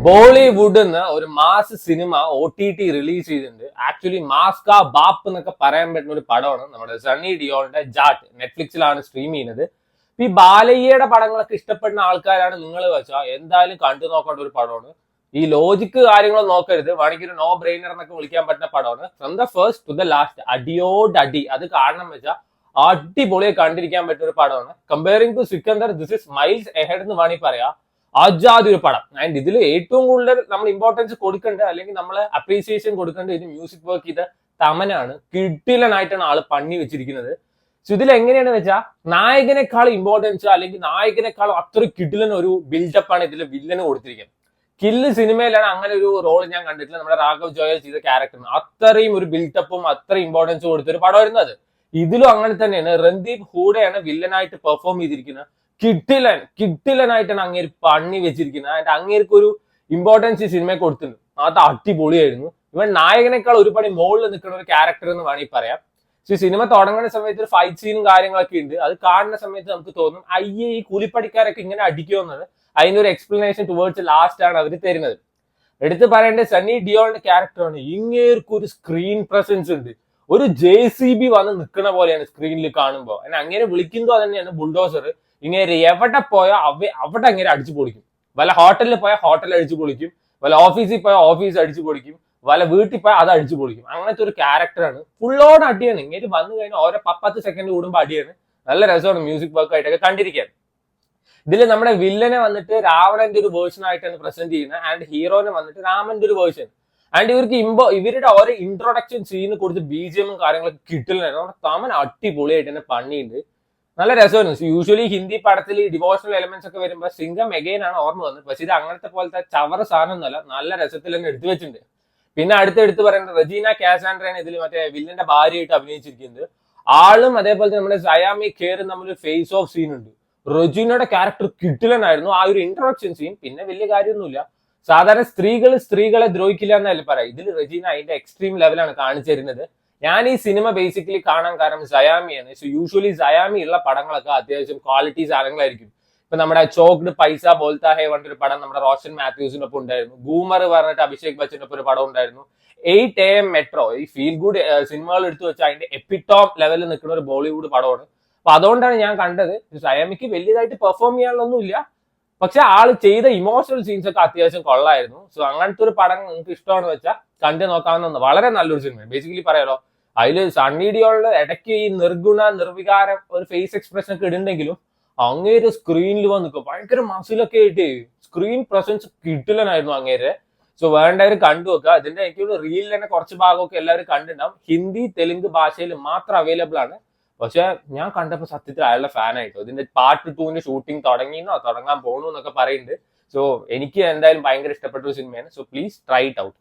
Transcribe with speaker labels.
Speaker 1: ബോളിവുഡ് ഒരു mass cinema OTT release ചെയ്തിട്ടുണ്ട്. Actually മാസ്ക bap എന്നൊക്കെ പറയാൻ പറ്റുന്ന ഒരു പടമാണ്. നമ്മുടെ സണ്ണി ഡിയോളിന്റെ ജാട്ട് നെറ്റ്ഫ്ലിക്സിലാണ് സ്ട്രീം ചെയ്യുന്നത്. ഈ ബാലയ്യയുടെ പടങ്ങളൊക്കെ ഇഷ്ടപ്പെടുന്ന ആൾക്കാരാണ് നിങ്ങൾ വെച്ചാൽ എന്തായാലും കണ്ടു നോക്കേണ്ട ഒരു പടമാണ്. ഈ ലോജിക്ക് കാര്യങ്ങളും നോക്കരുത്, വേണമെങ്കിൽ ഒരു നോ ബ്രെയിനർ എന്നൊക്കെ വിളിക്കാൻ പറ്റുന്ന പടമാണ്. From the first to the last അടിയോടടി. അത് കാരണം വെച്ചാൽ അടിപൊളിയെ കണ്ടിരിക്കാൻ പറ്റുന്ന ഒരു പടമാണ്. Comparing to Sikandar, this is miles ahead എന്ന് വേണമെങ്കിൽ പറയാം. അജാതി ഒരു പടം. ആൻഡ് ഇതിൽ ഏറ്റവും കൂടുതൽ നമ്മൾ ഇമ്പോർട്ടൻസ് കൊടുക്കേണ്ടത് അല്ലെങ്കിൽ നമ്മൾ അപ്രീസിയേഷൻ കൊടുക്കേണ്ടത് ഇത് മ്യൂസിക് വർക്ക് ചെയ്ത തമനാണ്. കിടിലനായിട്ടാണ് ആള് പണി വെച്ചിരിക്കുന്നത്. സോ ഇതിൽ എങ്ങനെയാണെന്ന് വെച്ചാൽ നായകനേക്കാൾ ഇമ്പോർട്ടൻസ് അല്ലെങ്കിൽ നായകനേക്കാൾ അത്ര കിടിലൻ ഒരു ബിൽഡപ്പ് ആണ് ഇതിൽ വില്ലന് കൊടുത്തിരിക്കുന്നത്. കില്ല് സിനിമയിലാണ് അങ്ങനെ ഒരു റോൾ ഞാൻ കണ്ടിട്ടില്ല. നമ്മുടെ രാഘവ് ജോയൽ ചെയ്ത ക്യാരക്ടറിന് അത്രയും ഒരു ബിൽഡപ്പും അത്രയും ഇമ്പോർട്ടൻസ് കൊടുത്തൊരു പടമായിരുന്നു അത്. ഇതിലും അങ്ങനെ തന്നെയാണ്. രൺദീപ് ഹൂഡയാണ് വില്ലനായിട്ട് പെർഫോം ചെയ്തിരിക്കുന്നത്. കിട്ടിലനായിട്ടാണ് അങ്ങേര് പണി വെച്ചിരിക്കുന്നത്. അതിന്റെ അങ്ങേർക്ക് ഒരു ഇമ്പോർട്ടൻസ് ഈ സിനിമയെ കൊടുത്തിട്ടുണ്ട്. അത് അടിപൊളിയായിരുന്നു. ഇവൻ നായകനേക്കാൾ ഒരു പണി മുകളിൽ നിൽക്കുന്ന ഒരു ക്യാരക്ടർ എന്ന് വേണമെങ്കിൽ പറയാം. പക്ഷെ സിനിമ തുടങ്ങുന്ന സമയത്ത് ഒരു ഫൈറ്റ് സീനും കാര്യങ്ങളൊക്കെ ഉണ്ട്. അത് കാണുന്ന സമയത്ത് നമുക്ക് തോന്നും അയ്യേ ഈ കൂലിപ്പടിക്കാരൊക്കെ ഇങ്ങനെ അടിക്കുമെന്നത്. അതിന്റെ ഒരു എക്സ്പ്ലനേഷൻ ടുവേർഡ്സ് ലാസ്റ്റ് ആണ് അവർ തരുന്നത്. എടുത്ത് പറയേണ്ടത് സണ്ണി ഡിയോളിന്റെ ക്യാരക്ടറാണ്. ഇങ്ങേർക്ക് ഒരു സ്ക്രീൻ പ്രസൻസ് ഉണ്ട്. ഒരു JCB വന്ന് നിൽക്കുന്ന പോലെയാണ് സ്ക്രീനിൽ കാണുമ്പോൾ. അങ്ങനെ വിളിക്കുന്നതോ തന്നെയാണ് ബുൾഡോസർ. ഇങ്ങനെ എവിടെ പോയാൽ അവിടെ അങ്ങനെ അടിച്ചു പൊളിക്കും. വല്ല ഹോട്ടലിൽ പോയാൽ ഹോട്ടൽ അടിച്ചു പൊളിക്കും, വല്ല ഓഫീസിൽ പോയാൽ ഓഫീസ് അടിച്ചു പൊളിക്കും, വല്ല വീട്ടിൽ പോയാൽ അത് അടിച്ചു പൊളിക്കും. അങ്ങനത്തെ ഒരു ക്യാരക്ടറാണ്. ഫുള്ളോട് അടിയാണ്. ഇങ്ങനെ വന്നു കഴിഞ്ഞാൽ ഓരോ 10 സെക്കൻഡ് കൂടുമ്പോൾ അടിയാണ്. നല്ല രസമാണ് മ്യൂസിക് വർക്ക് ആയിട്ടൊക്കെ കണ്ടിരിക്കാൻ. ഇതിൽ നമ്മുടെ വില്ലനെ വന്നിട്ട് രാവണന്റെ ഒരു വേർഷൻ ആയിട്ടാണ് പ്രസന്റ് ചെയ്യുന്നത്. ആൻഡ് ഹീറോനെ വന്നിട്ട് രാമന്റെ ഒരു വേർഷൻ. ആൻഡ് ഇവരുടെ ഓരോ ഇൻട്രൊഡക്ഷൻ സീന് കൊടുത്ത് BGM കാര്യങ്ങളൊക്കെ കിട്ടില്ല. തമൻ അടിപൊളിയായിട്ട് തന്നെ പണിയുണ്ട്. നല്ല രസമായിരുന്നു. യൂഷ്വലി ഹിന്ദി പടത്തിൽ ഈ ഡിവോഷണൽ എലമെന്റ്സ് ഒക്കെ വരുമ്പോൾ സിംഗം എഗെയിൻ ആണ് ഓർമ്മ വന്നത്. പക്ഷെ ഇത് അങ്ങനത്തെ പോലത്തെ ചവറ സാധനം ഒന്നുമല്ല. നല്ല രസത്തിൽ തന്നെ എടുത്തു വെച്ചിട്ടുണ്ട്. പിന്നെ അടുത്ത് പറയുന്നത് റജീന കാസാൻഡ്രയാണ് ഇതിൽ മറ്റേ വില്ലന്റെ ഭാര്യയായിട്ട് അഭിനയിച്ചിരിക്കുന്നത്. ആളും അതേപോലെ നമ്മുടെ സയാമി ഖേറും തമ്മിൽ ഫേസ് ഓഫ് സീൻ ഉണ്ട്. റജീനയുടെ ക്യാരക്ടർ കിട്ടിലനായിരുന്നു. ആ ഒരു ഇൻട്രൊഡക്ഷൻ സീൻ പിന്നെ വലിയ കാര്യമൊന്നുമില്ല. സാധാരണ സ്ത്രീകളെ ദ്രോഹിക്കില്ല എന്നല്ല പറയാം. ഇതിൽ റജീന അതിന്റെ എക്സ്ട്രീം ലെവലാണ് കാണിച്ചു തരുന്നത്. ഞാൻ ഈ സിനിമ ബേസിക്കലി കാണാൻ കാരണം സയാമിയാണ്. സോ യൂഷ്വലി സയാമി ഉള്ള പടങ്ങളൊക്കെ അത്യാവശ്യം ക്വാളിറ്റി സാധനങ്ങളായിരിക്കും. ഇപ്പൊ നമ്മുടെ ചോക്ഡ് പൈസ ബോൽത്താ ഹേ പറഞ്ഞൊരു പടം നമ്മുടെ റോഷൻ മാത്യൂസിനൊപ്പം ഉണ്ടായിരുന്നു. ഗൂമർ പറഞ്ഞിട്ട് അഭിഷേക് ബച്ചനൊപ്പം ഒരു പടം ഉണ്ടായിരുന്നു. 8 AM മെട്രോ ഈ ഫീൽ ഗുഡ് സിനിമകൾ എടുത്തു വെച്ചാൽ അതിന്റെ എപ്പിടോപ്പ് ലെവലിൽ നിൽക്കുന്ന ഒരു ബോളിവുഡ് പടമാണ്. അപ്പൊ അതുകൊണ്ടാണ് ഞാൻ കണ്ടത്. സയാമിക്ക് വലിയതായിട്ട് പെർഫോം ചെയ്യാനുള്ളൊന്നുമില്ല, പക്ഷെ ആള് ചെയ്ത ഇമോഷണൽ സീൻസ് ഒക്കെ അത്യാവശ്യം കൊള്ളായിരുന്നു. സോ അങ്ങനത്തെ ഒരു പടം നിങ്ങൾക്ക് ഇഷ്ടമാണെന്ന് വെച്ചാൽ കണ്ടു നോക്കാവുന്ന വളരെ നല്ലൊരു സിനിമയാണ്. ബേസിക്കലി പറയാലോ, അതില് സണ്ണി ഡിയോളിന്റെ ഇടയ്ക്ക് ഈ നിർവികാരം ഒരു ഫേസ് എക്സ്പ്രഷൻ ഒക്കെ ഇടുന്നെങ്കിലും അങ്ങേര് സ്ക്രീനിൽ വന്ന് നിൽക്കും. ഭയങ്കര മസിലൊക്കെ ആയിട്ട് സ്ക്രീൻ പ്രസൻസ് കിട്ടില്ലനായിരുന്നു അങ്ങേര്. സോ വേണ്ടവർ കണ്ടു വെക്കുക. ഇതിന്റെ എനിക്ക് റീലിൽ തന്നെ കുറച്ച് ഭാഗമൊക്കെ എല്ലാവരും കണ്ടിട്ടുണ്ടാവും. ഹിന്ദി തെലുങ്ക് ഭാഷയിൽ മാത്രം അവൈലബിൾ ആണ്. പക്ഷെ ഞാൻ കണ്ടപ്പോൾ സത്യത്തിൽ അയാളുടെ ഫാനായിട്ടോ. ഇതിന്റെ പാർട്ട് 2 ഷൂട്ടിംഗ് തുടങ്ങാൻ പോകണു എന്നൊക്കെ പറയുന്നുണ്ട്. സോ എനിക്ക് എന്തായാലും ഭയങ്കര ഇഷ്ടപ്പെട്ട ഒരു സിനിമയാണ്. So please try it out.